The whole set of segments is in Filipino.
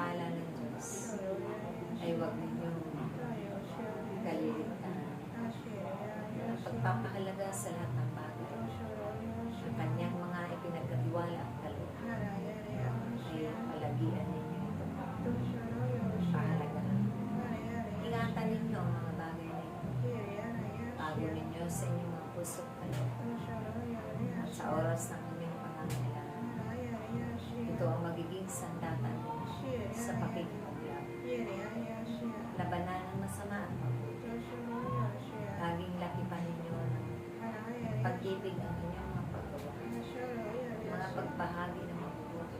pagpapala ng Diyos ay huwag ninyong kaliligtaan. Pagpapahalaga sa lahat ng bagay. Ang kanyang mga ipinagkatiwala at kaloob ay palagian ninyo ito. Pahalagahan. Ingatan ninyo ang mga bagay na ito. Tago ninyo sa inyong mga puso at kaloob. At sa oras ng inyong pangangailangan, ito ang magiging sandatan sa pakikipaglaban. Labanan ng masama at mabuti. Laging lakipan ninyo ng pag-ibig ang inyong mga paggawa. Mga pagbahagi ng mabubuti.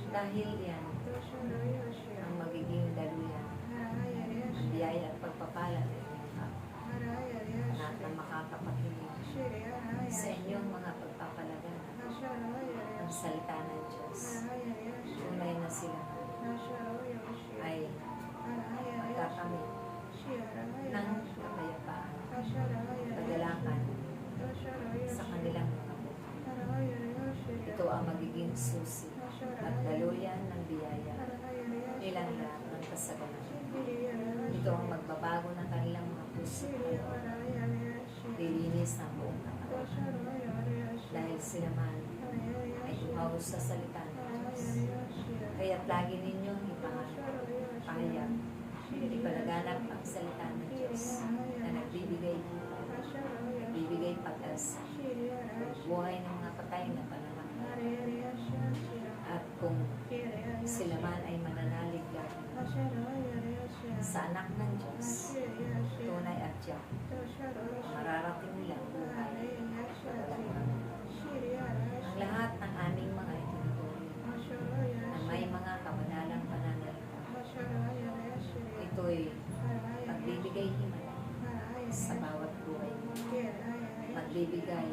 Dahil yan ang magiging daluyan, ang biyaya at pagpapala ng inyong tao. At na makakapakinig sa inyong mga pagpapalagan ang salita ng Diyos. Tunay na sila ay magkakamit ng kapayapaan, kagalakan sa kanilang mga buhay. Ito ang magiging susi at daluyan ng biyaya nilang lahat ng kasaganan. Ito ang magbabago ng kanilang mga puso. Lilinis ng buong katawan. Dahil sila man ay umaw sa salita ng Diyos. Kaya't lagi ninyong ipahayag, ipalaganap ang salita ng Diyos na nagbibigay buhay, nagbibigay pag-asa, buhay ng mga patay na pananampalataya. At kung sila man ay mananalig lagi sa anak ng Diyos, tunay at tiyak, mararating nilang buhay. Ang lahat ng aming mga itinutuloy na may mga kabanalang pananalita, ito'y magbibigay himala sa bawat buhay. Magbibigay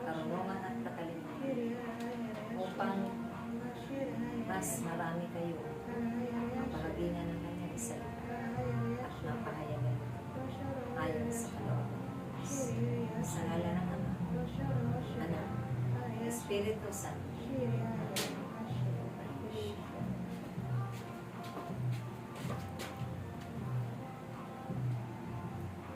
karunungan at katalinuhan upang mas marami kayo mapahagingan ng kanyang salita at mapahayagan ayon sa kalooban ng Diyos. Sa ngalan ng Ama, Anak, Espiritu Santo.